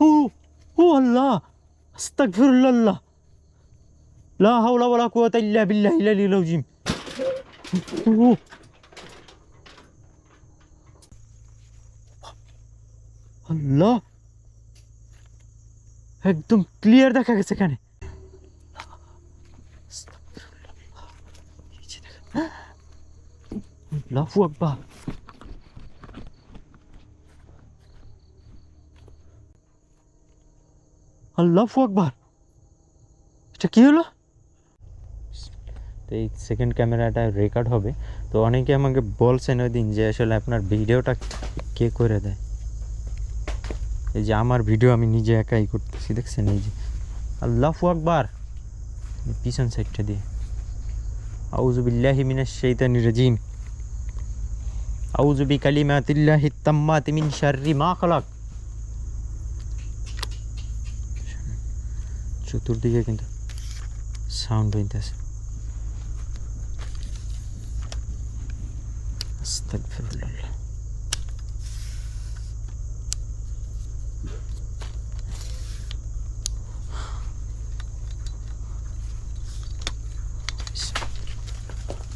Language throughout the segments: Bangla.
ও ও আল্লাহ, আস্তাগফিরুল্লাহ, লা হাওলা ওয়ালা কুওয়াতা ইল্লা বিল্লাহিল আলিয়্যিল আযীম। ও আল্লাহ, একদম ক্লিয়ার দেখা গেছে এখানে। আল্লাহু আকবার। আল্লাহু আকবার, এটা কি হলো? তো এই সেকেন্ড ক্যামেরাটা রেকর্ড হবে। তো অনেকে আমাকে বলছেন ওই দিন যে আসলে আপনার ভিডিওটা কে করে দেয়। এই যে আমার ভিডিও আমি নিজে একাই করতেছি, দেখছেন? এই যে আল্লাহু আকবার, পিছন সাইডটা দিয়ে আউযু বিল্লাহি মিনাশ শাইতানির রাজিম, আউযু বিকালিমাতিল্লাহিত তাম্মাতি মিন শাররি মা খালাক। চতুর্দিকে কিন্তু সাউন্ড হইতেছে। আস্তাগফিরুল্লাহ।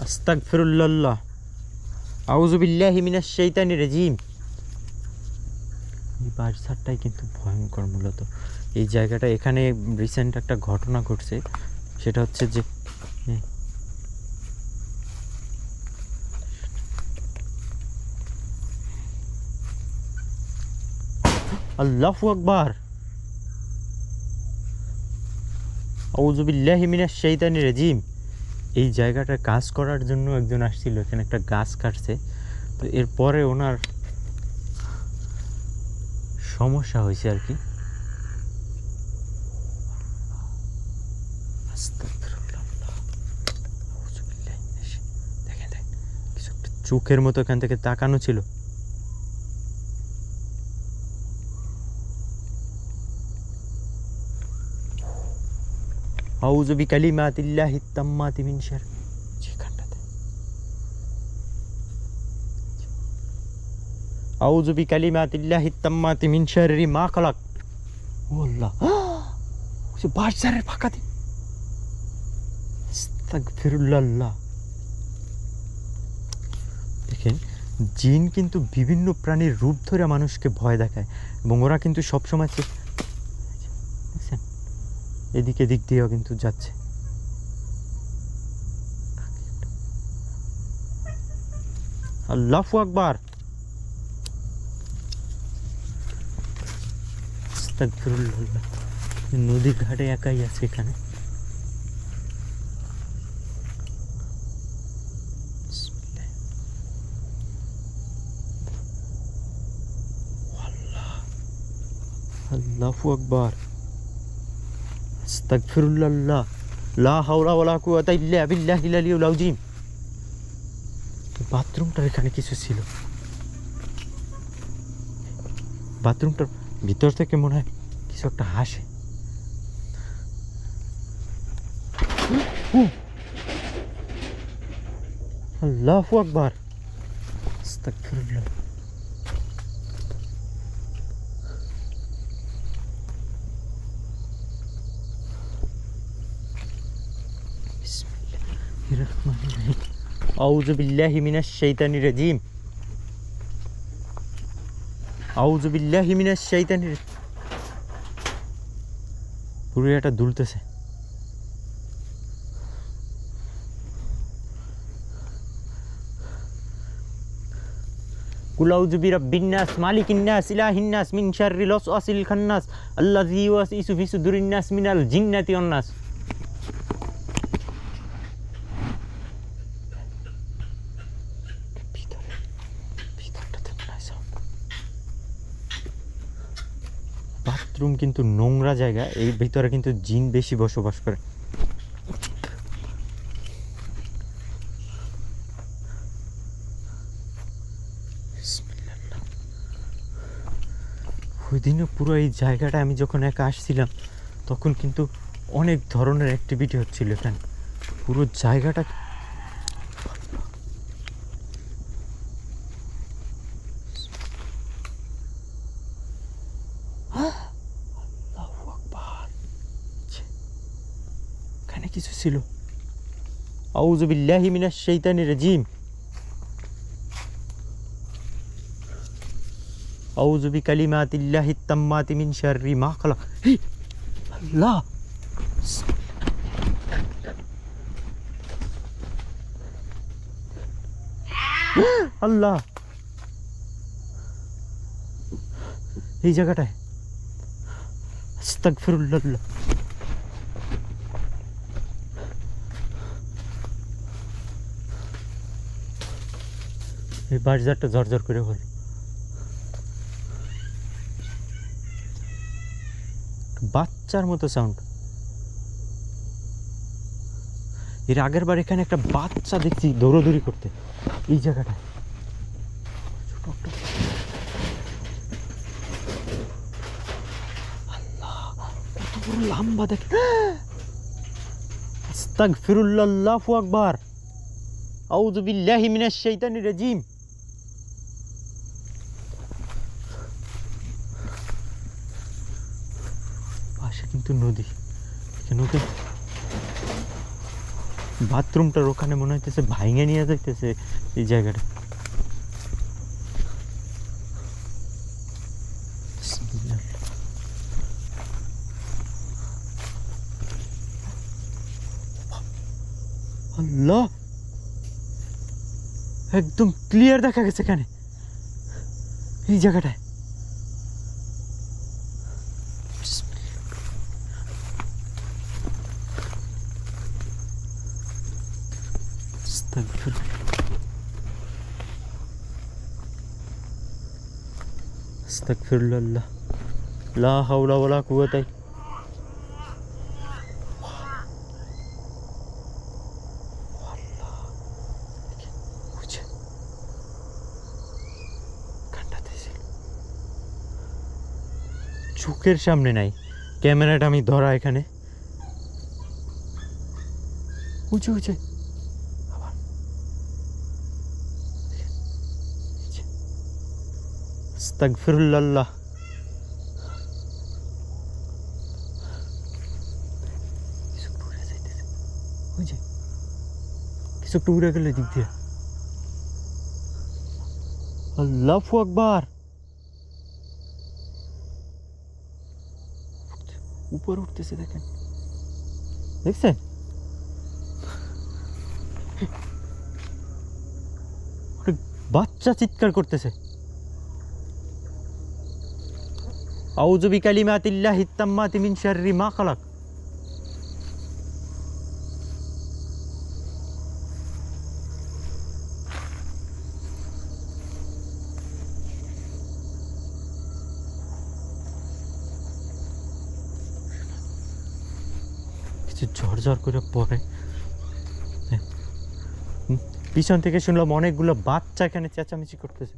আস্তাগফিরুল্লাহ, আউযু বিল্লাহি মিনাশ শাইতানির রাজিম। এই বাজারটাই কিন্তু ভয়ঙ্কর। মূলত এই জায়গাটা, এখানে রিসেন্ট একটা ঘটনা ঘটছে, সেটা হচ্ছে যে আল্লাহু আকবার, আউযু বিল্লাহি মিনাশ শাইতানির রাজিম। এই জায়গাটা কাজ করার জন্য একজন আসছিল, এখানে একটা গাছ কাটছে। তো এরপরে ওনার সমস্যা হয়েছে আর কি। দেখেন দেখেন, কিছু একটা চোখের মতো এখান থেকে তাকানো ছিল। আউযু বিকালিমাতিল্লাহিত তাম্মাতি মিন শাররি, যেখানটাতে আউযু বিকালিমাতিল্লাহিত তাম্মাতি মিন শাররি মা খালাক। ও আল্লাহ, ওই বাজারের ফাঁকা দিন। আস্তাগফিরুল্লাহ। দেখেন, জিন কিন্তু বিভিন্ন প্রাণীর রূপ ধরে মানুষকে ভয় দেখায়, এবং ওরা কিন্তু সবসময় দেখছেন এদিকে দিক দিয়েও কিন্তু যাচ্ছে। আল্লাহু আকবার, আস্তাগফিরুল্লাহ। নদী ঘাটে একাই আছে এখানে। আল্লাহু আকবার, আস্তাগফিরুল্লাহ, লা হাওলা ওয়ালা কুওয়াতা ইল্লা বিল্লাহিল আলিয়্যিল আযীম। বাথরুমটার এখানে কিছু ছিল। বাথরুমটার ভিতর থেকে মনে হয় কিছু একটা হাসে। আল্লাহু আকবার, আস্তাগফিরুল্লাহ। বিসমিল্লাহির রহমানির রহিম, আউযু বিল্লাহি মিনাশ শাইতানির রাজিম, আউযু বিল্লাহি মিনাশ শাইতানির। পুরো এটা দুলতেছে। কুল আউযু বিরাব্বিন নাস, মালিকিন নাস, ইলাহিন নাস, মিন শাররিল ওয়াসওয়াসিল খান্নাস, আল্লাযী ইউওয়াসওয়িসু ফি সুদুরিন নাস মিনাল জিন্নাতি ওয়ান নাস। বাথরুম কিন্তু নোংরা জায়গা, এই ভিতরে কিন্তু জিন বেশি বসবাস করে। ওই দিনও পুরো এই জায়গাটা আমি যখন একা আসছিলাম, তখন কিন্তু অনেক ধরনের অ্যাক্টিভিটি হচ্ছিল এখানে। পুরো জায়গাটা কিছু ছিল। আউযু বিল্লাহি মিনাশ শাইতানির রাজিম। আউযু বিকালিমাতিল্লাহিত তাম্মাতি মিন শাররি মা খালাক। আল্লাহ, আল্লাহ, এই জায়গাটায় আস্তাগফিরুল্লাহ। এই বাজারটা ঝরঝর করে হল। বাচ্চার মতো সাউন্ড। এর আগের বার এখানে একটা বাচ্চা দেখছি দৌড়াদৌড়ি করতে এই জায়গাটায়। আল্লাহ, কত বড় লম্বা দেখ। আস্তাগফিরুল্লাহ, আল্লাহু আকবার, আউযু বিল্লাহি মিনাশ শাইতানির রাজিম। পাশে কিন্তু নদী। এখানে বাথরুমটার ওখানে মনে হইতেছে ভাঙে নিয়ে যাইতেছে এই জায়গাটা। আল্লাহ, একদম ক্লিয়ার দেখা গেছে এখানে এই জায়গাটায়। আস্তাগফিরুল্লাহ, লা হাওলা ওয়ালা কুওয়াতা। চোখের সামনে নাই, ক্যামেরাটা আমি ধরা এখানে। উঁচু উঁচু আবার আস্তাগফিরুল্লাহ। কিছু একটু উড়ে গেলে দিক দিয়ে। আল্লাহু আকবার, উপর উঠতেছে দেখেন, দেখছেন? বাচ্চা চিৎকার করতেছে, আউযু বিকালিমাতিল্লাহিত তাম্মাতি মিন শাররি মা খালাক। ঝরঝর করে পড়ে। পিছন থেকে শুনলাম অনেকগুলো বাচ্চা এখানে চেঁচামেচি করতেছে।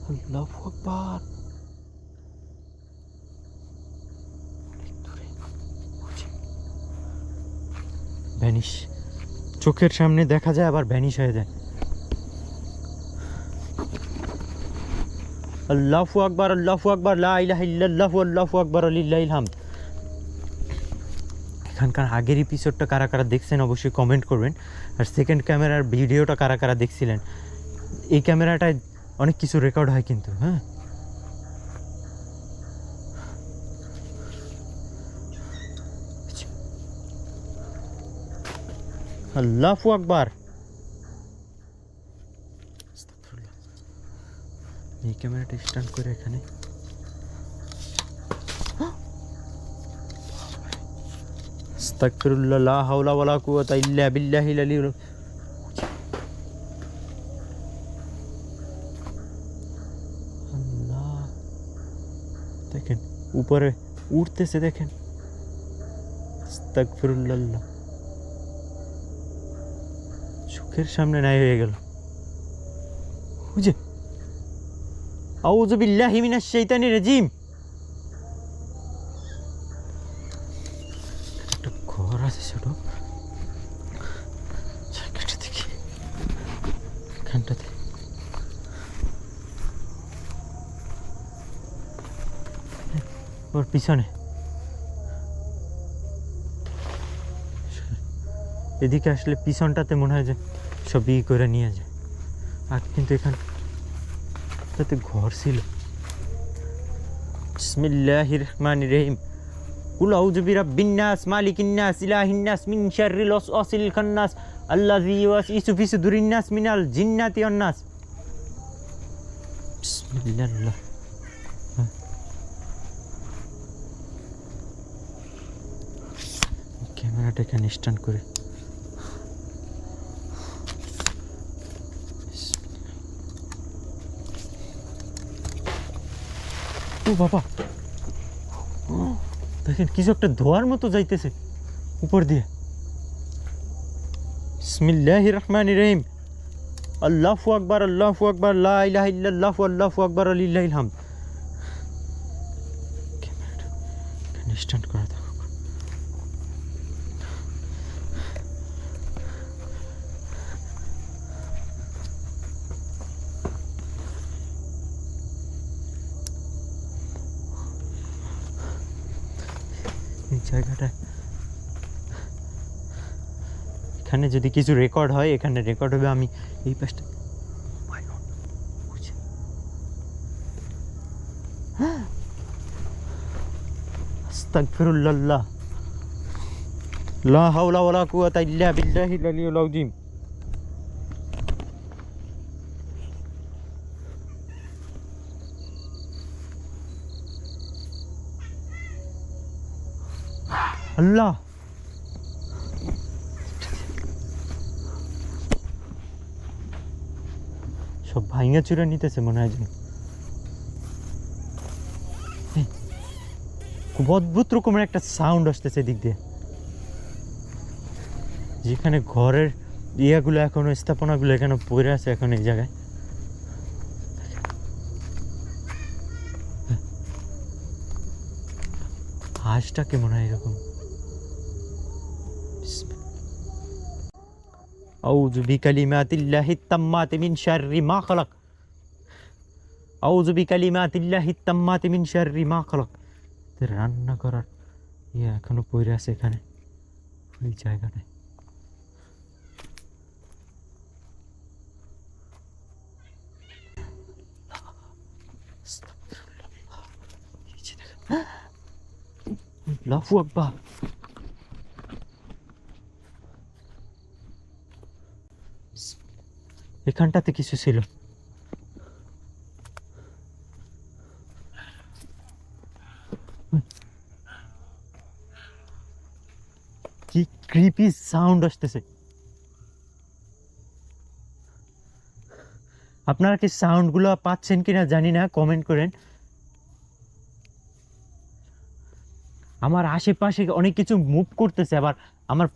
আল্লাহু আকবার, ভ্যানিশ। চোখের সামনে দেখা যায় আবার ভ্যানিশ হয়ে যায়। আল্লাহু আকবার, আল্লাহু আকবার, লা ইলাহা ইল্লাল্লাহু আল্লাহু আকবার লিল্লাহিল হামদ। এখানকার আগের এপিসোডটা কারা কারা দেখছেন অবশ্যই কমেন্ট করবেন। আর সেকেন্ড ক্যামেরার ভিডিওটা কারা কারা দেখছিলেন। এই ক্যামেরাটায় অনেক কিছু রেকর্ড হয় কিন্তু। হ্যাঁ, আল্লাহু আকবার। এই ক্যামেরাটা স্ট্যান্ড করে এখানে। আস্তাগফিরুল্লাহ, লা হাওলা ওয়ালা কুওয়াতা ইল্লা বিল্লাহিল আলিয়্যিল। আল্লাহ, দেখেন উপরে উঠতেছে দেখেন। আস্তাগফিরুল্লাহ, চোখের সামনে নাই হয়ে গেল। বুঝে আউযু বিল্লাহি মিনাশ শাইতানির রাজিম। একটা ঘর আছে ছোট, জায়গাটা দেখি এখানটাতে। ওর পিছনে এদিকে আসলে পিছনটাতে মনে হয় যে সব করে নিয়ে যায়। আর কিন্তু এখানটাতে ঘর ছিল। বিসমিল্লাহির রহমানির রহিম। কুল আউযু বিরাব্বিন নাস মালিকিন নাস ইলাহিন নাস মিন শাররিল ওয়াসওয়াসিল খান্নাস আল্লাযী ইউওয়াসওয়িসু ফি সুদুরিন নাস মিনাল জিন্নাতি ওয়ান নাস। বিসমিল্লাহ। ক্যামেরাটা এখানে স্ট্যান্ড করে ও বাবা, দেখেন কিছু একটা ধোয়ার মতো যাইতেছে উপর দিয়ে। বিসমিল্লাহির রহমানির রহিম। আল্লাহু আকবার, আল্লাহু আকবার, লা ইলাহা ইল্লাল্লাহু আল্লাহু আকবার লিল্লাহিল হামদ। ক্যামেরাটা এখানে স্ট্যান্ড করা থাকুক। এই জায়গাটা এখানে যদি কিছু রেকর্ড হয়, এখানে রেকর্ড হবে। আমি এই পাশটা আস্তাগফিরুল্লাহ, লা হাওলা ওয়ালা কুওয়াতা ইল্লা বিল্লাহিল আলিয়্যিল আযীম। আল্লাহ, সব ভাঙা চুরা নিতেছে মনে হয়। খুব অদ্ভুত রকমের একটা সাউন্ড আসতেছে দিক দিয়ে। যেখানে ঘরের ইয়াগুলো এখনো, স্থাপনাগুলো এখানে পড়ে আছে এখন এই জায়গায়। হাঁসটা কেমন হয় এরকম। আউযু বিকালিমাতিল্লাহিত তাম্মাতি মিন শাররি মা খালাক। আউযু বিকালিমাতিল্লাহিত তাম্মাতি মিন শাররি মা খালাক। রান্না করার ইয়ে এখনো পড়ে আছে এখানে ওই জায়গাটায়। আল্লাহু আকবার। এখানটাতে কিছু ছিল। কি ক্রিপি সাউন্ড আসতেছে। আপনারা কি সাউন্ডগুলো পাচ্ছেন কিনা জানি না, কমেন্ট করেন। আমার আশেপাশে অনেক কিছু মুভ করতেছে, আবার আমার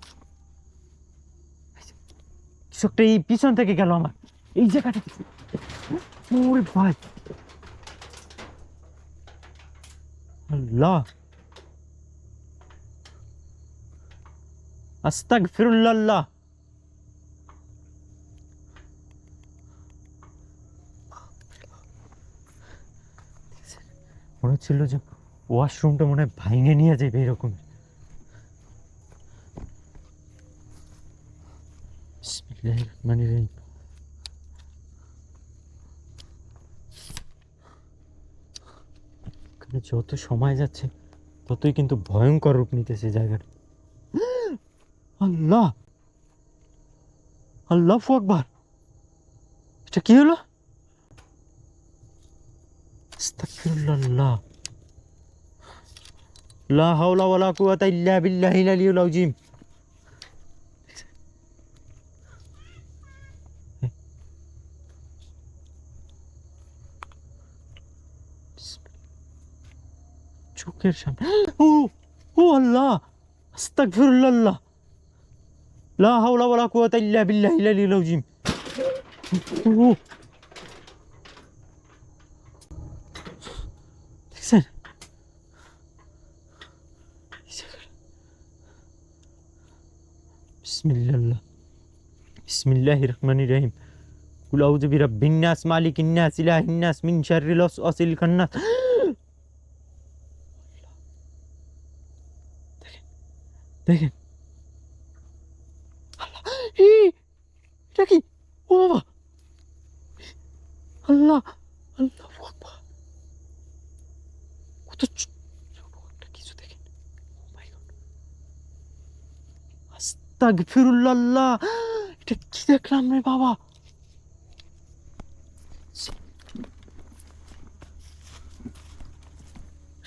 কিছু একটা এই পিছন থেকে গেল আমার এই জায়গাটা। ওরে ভাই, আল্লাহ, আস্তাগফিরুল্লাহ। মনে হচ্ছিল যে ওয়াশরুমটা মনে হয় ভাঙে নিয়ে যাবে এরকম। বিসমিল্লাহির রহমানির রহিম। যত সময় যাচ্ছে ততই কিন্তু ভয়ঙ্কর রূপ নিতেছে জায়গাটা। আল্লাহ, আল্লাহু আকবার। এটা কি হলো? আস্তাগফিরুল্লাহ, লা হাওলা ওয়ালা কুওয়াতা ইল্লা বিল্লাহিল আলিয়্যিল আযীম। চোখের সামনে। ও ও আল্লাহ, আস্তাগফিরুল্লাহ, লা হাওলা ওয়ালা কুওয়াতা ইল্লা বিল্লাহিল আলিয়্যিল আযীম। ও দেখছেন? বিসমিল্লাহ, বিসমিল্লাহির রহমানির রহিম। কুল আউযু বিরাব্বিন নাস মালিকিন নাস ইলাহিন নাস মিন শাররিল ওয়াসওয়াসিল খান্নাস। দেখেন, এটা কি? ও বাবা, আল্লাহ আল্লাহ আকবার, কত ছোট একটা কিছু দেখেন। মাই গড, আস্তাগফিরুল্লাহ, এটা কি দেখলাম রে বাবা?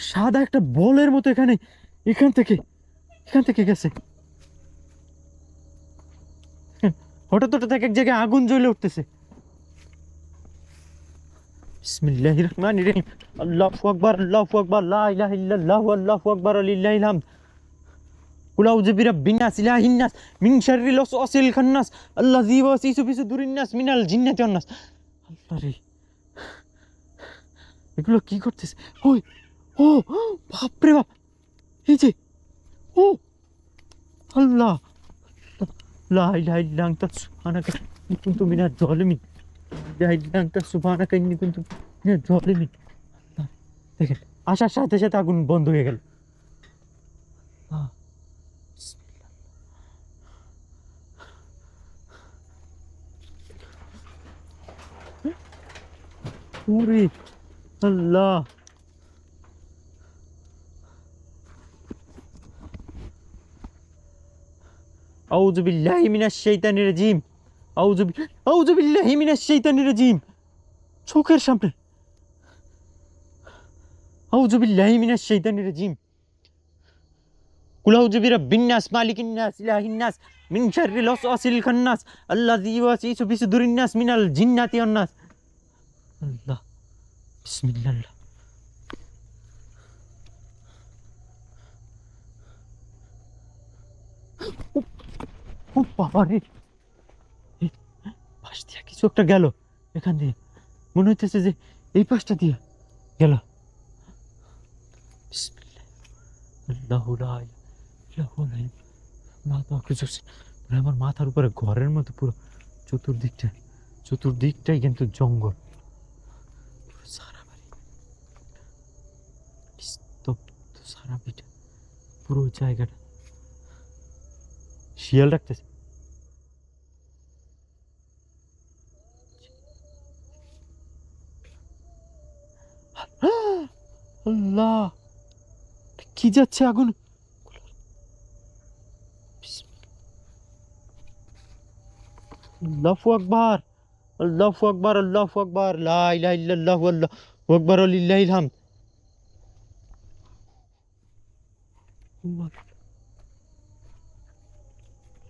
সাদা একটা বলের মতো এখানে, এখান থেকে গেছে। হঠাৎ হঠাৎ এক এক জায়গায় আগুন জ্বলে উঠতেছে। বিসমিল্লাহির রহমানির রহিম। আল্লাহু আকবার, আল্লাহু আকবার, লা ইলাহা ইল্লাল্লাহু, আল্লাহু আকবার, লিল্লাহিল হামদ। কুল আউযু বিরাব্বিন নাস, ইলাহিন নাস, মিন শাররিল ওয়াসওয়াসিল খান্নাস, আল্লাযী ইউওয়াসওয়িসু ফি সুদুরিন নাস মিনাল জিন্নাতি ওয়ান নাস। আল্লাহ রে, এগুলো কি করতেছে? ওই, ও বাপ রে বাপ, এই যে, ও আল্লাহ, লা ইলাহা ইল্লা আনতা সুবহানাকা ইন্নী কুনতু মিনাজ জালিমিন, লা ইলাহা ইল্লা আনতা সুবহানাকা ইন্নী কুনতু মিনাজ জালিমিন। দেখেন, আসার সাথে সাথে আগুন বন্ধ হয়ে গেল। ওরে আল্লাহ, আউযু বিল্লাহি মিনাশ শাইতানির রাজিম, আউযু বিল্লাহি মিনাশ শাইতানির রাজিম। চোখের সামনে, আউযু বিল্লাহি মিনাশ শাইতানির রাজিম। কুল আউযু বিরাব্বিন নাস, মালিকিন নাস, ইলাহিন নাস, মিন শাররিল ওয়াসওয়াসিল খান্নাস, আল্লাযী ইউওয়াসওয়িসু ফি সুদুরিন নাস মিনাল জিন্নাতি ওয়ান নাস। আল্লাহ, বিসমিল্লাহ। ও বাবা রে, এই পাশ দিয়ে কিছু একটা গেল, এখান দিয়ে মনে হইতেছে যে এই পাশটা দিয়ে গেল। বিসমিল্লাহ, আল্লাহু লা ইলাহা ইল্লা হুয়া। আমার মাথার উপরে ঘরের মতো পুরো চতুর্দিকটাই কিন্তু জঙ্গল, পুরো সারা বাড়ি স্তব্ধ, সারা পিঠে পুরো জায়গাটা। শিয়াল রাখতেছে। আল্লাহ, কি যাচ্ছে আগুন? আল্লাহু আকবার, আল্লাহু আকবার, আল্লাহু আকবার, লা ইলাহা ইল্লাল্লাহু, আল্লাহু আকবার, লিল্লাহিল হামদ।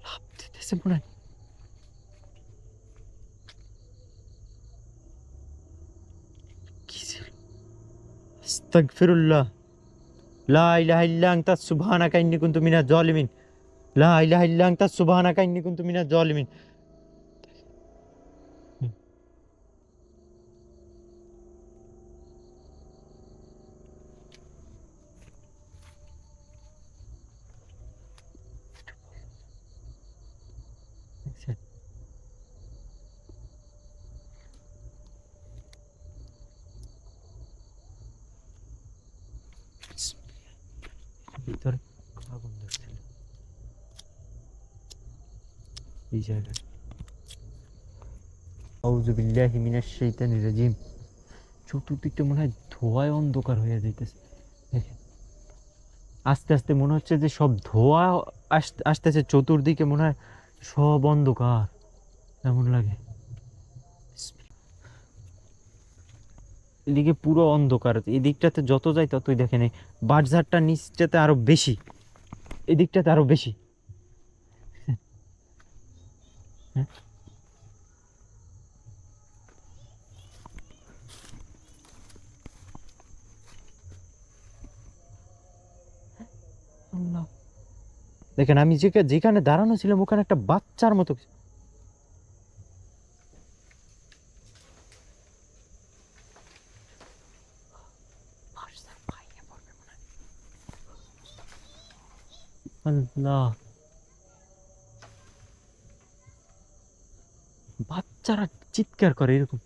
লাফ দিতেছে মনে হয়। কি ছিল? আস্তাগফিরুল্লাহ, লা ইলাহা ইল্লা আনতা সুবহানাকা ইন্নী কুনতু মিনাজ জালিমিন, লা ইলাহা ইল্লা আনতা সুবহানাকা ইন্নী কুনতু মিনাজ জালিমিন। ভিতরে আগুন ধরছিল এই জায়গায়। আউযু বিল্লাহি মিনাশ শাইতানির রাজিম। চতুর্দিকটা মনে হয় ধোঁয়ায় অন্ধকার হয়ে যাইতেছে। দেখেন, আস্তে আস্তে মনে হচ্ছে যে সব ধোঁয়া আসতেছে চতুর্দিকে, মনে হয় সব অন্ধকার এমন লাগে। এদিকে পুরো অন্ধকার, এদিকটাতে যত যাই ততই দেখেন এই বাটঝাড়টা নিচটাতে আরো বেশি, এদিকটাতে আরো বেশি। হ্যাঁ, আল্লাহ। দেখেন, আমি যেখানে দাঁড়ানো ছিলাম ওখানে একটা বাচ্চার মতো আল্লাহ, বাচ্চারা চিৎকার করে এরকম।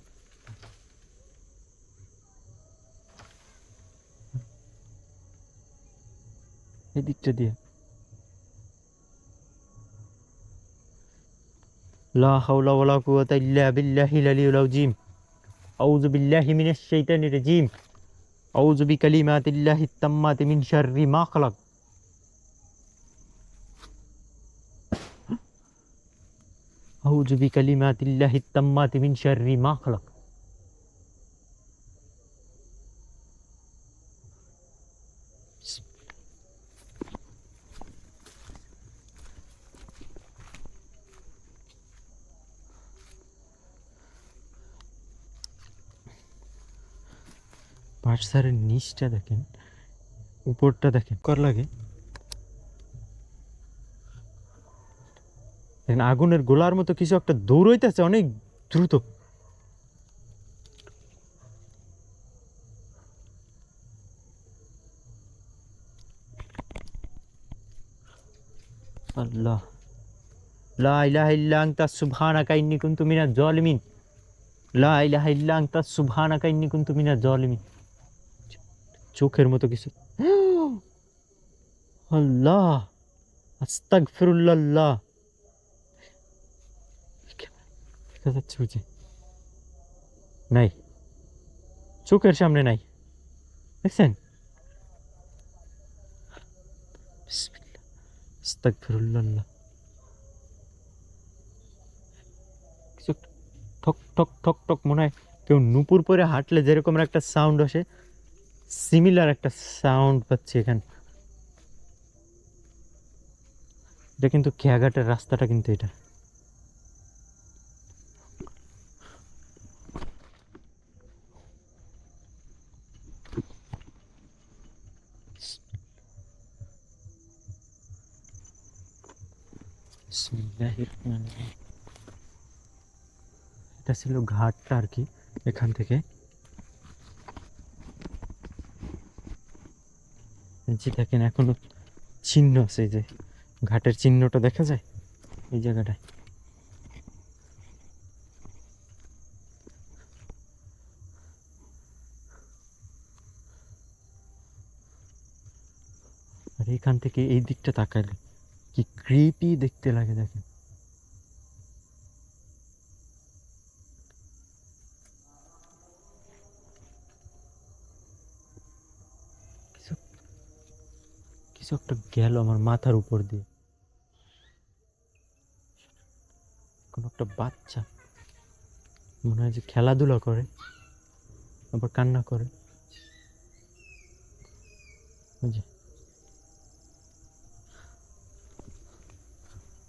এদিকটা দিয়ে লা হাওলা ওয়ালা কুওয়াতা ইল্লা বিল্লাহিল আলিয়্যিল আযীম। আউযু বিল্লাহি মিনাশ শাইতানির রাজীম। আউযু বিকালিমাতিল্লাহিত তাম্মাতি মিন শাররি মা খালাক। আউযু বিকালিমাতিল্লাহিত তাম্মাতি মিন শাররি মা খালাক। পার্সারের নিচটা দেখেন, উপরটা দেখেন কর লাগে। দেখেন আগুনের গোলার মতো কিছু একটা দৌড়াইতেছে অনেক দ্রুত। আল্লাহ, লা ইলাহা ইল্লা আনতা সুবহানাকা ইন্নী কুনতু মিনাজ জালিমিন। লা ইলাহা ইল্লা আনতা সুবহানাকা ইন্নী কুনতু মিনাজ জালিমিন। চোখের মতো কিছু। আল্লাহ, আস্তাগফিরুল্লাহ। দেখা যাচ্ছে বুঝি? নাই, চোখের সামনে নাই, দেখছেন? বিসমিল্লাহ, আস্তাগফিরুল্লাহ। কিছু একটা ঠক ঠক ঠক ঠক মনে হয় কেউ নুপুর পরে হাঁটলে যেরকম একটা সাউন্ড আসে, সিমিলার একটা সাউন্ড পাচ্ছি এখানে। এটা কিন্তু খেয়াঘাটের রাস্তাটা, কিন্তু এটা বিসমিল্লাহির রহমানির রহিম। এটা ছিল ঘাটটা আর কি। এখান থেকে যে দেখেন এখনো চিহ্ন আছে, এই যে ঘাটের চিহ্নটা দেখা যায় এই জায়গাটায়। আর এখান থেকে এই দিকটা তাকালে কি ক্রিপি দেখতে লাগে দেখেন। কিছু কিছু একটা গেল আমার মাথার উপর দিয়ে, কোন একটা বাচ্চা মনে হয় যে খেলাধুলা করে আবার কান্না করে। ওই যে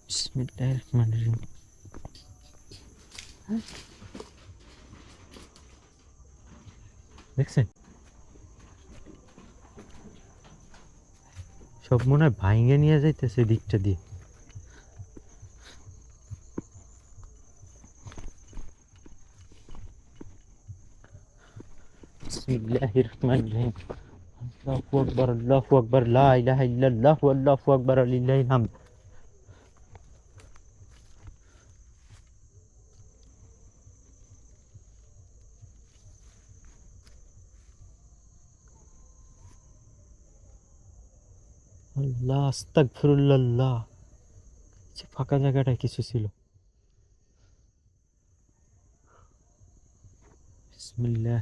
বিসমিল্লাহির রহমানির রহিম। দেখছেন সব মনে হয় ভাইঙ্গে নিয়ে যাইতেছে দিকটা দিয়ে। বিসমিল্লাহির রহমানির রহিম। আল্লাহু আকবার, আল্লাহু আকবার, লা ইলাহা ইল্লাল্লাহ, আল্লাহু আকবার, লিল্লাহিল হামদ। আল্লাহ, আস্তাগফিরুল্লাহ। যে ফাঁকা জায়গাটায় কিছু ছিল। বিসমিল্লাহ।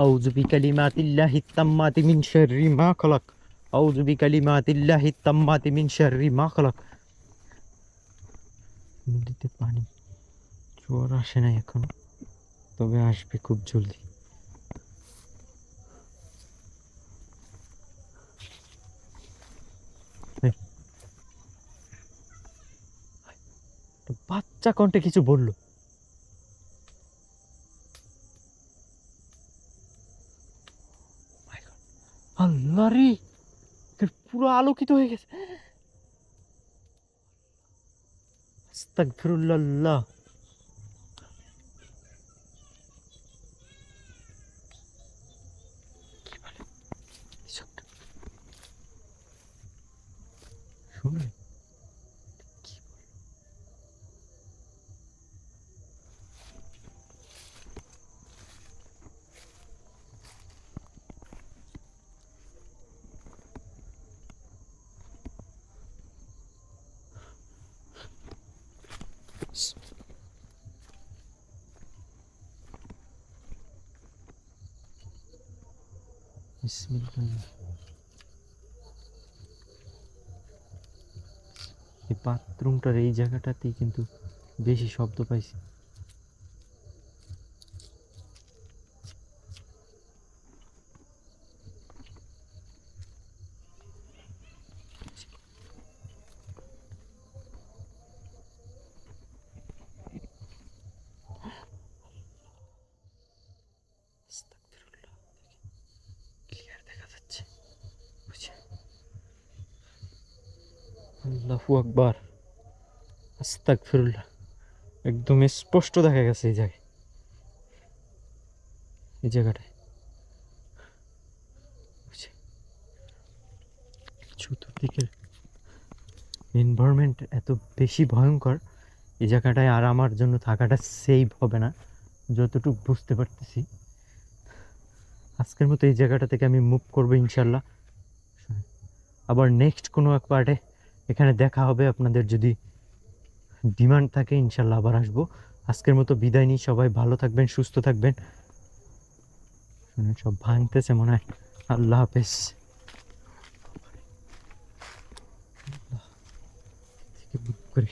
আউযু বিকালিমাতিল্লাহিত তাম্মাতি মিন শাররি মা খালাক। আউযু বিকালিমাতিল্লাহিত তাম্মাতি মিন শাররি মা খালাক। নদীতে পানি, জোয়ার আসে নাই এখনো, তবে আসবে খুব জলদি। বাচ্চা কণ্ঠে কিছু বললো। আল্লাহ রে, পুরো আলোকিত হয়ে গেছে। আস্তাগফিরুল্লাহ। শুনে বিসমিল্লাহ। এই বাথরুমটার এই জায়গাটাতেই কিন্তু বেশি শব্দ পাইছি। ক্লিয়ার দেখা যাচ্ছে। আল্লাহু আকবার, আস্তাগফিরুল্লাহ। একদম স্পষ্ট দেখা গেছে এই জায়গায়, এই জায়গাটায়। চতুর্দিকের এনভায়রনমেন্ট এত বেশি ভয়ঙ্কর, এই জায়গাটায় আর আমার জন্য থাকাটা সেফ হবে না, যতটুকু বুঝতে পারতেছি। আজকের মতো এই জায়গাটা থেকে আমি মুভ করবো ইনশাল্লাহ। আবার নেক্সট কোনো এক পার্টে এখানে দেখা হবে, আপনাদের যদি ডিমান্ড থাকে ইনশাল্লাহ আবার আসবো। আজকের মতো বিদায় নিই, সবাই ভালো থাকবেন, সুস্থ থাকবেন। সব ভাঙতেছে মনে হয়। আল্লাহ হাফেজ। থেকে বুক করি।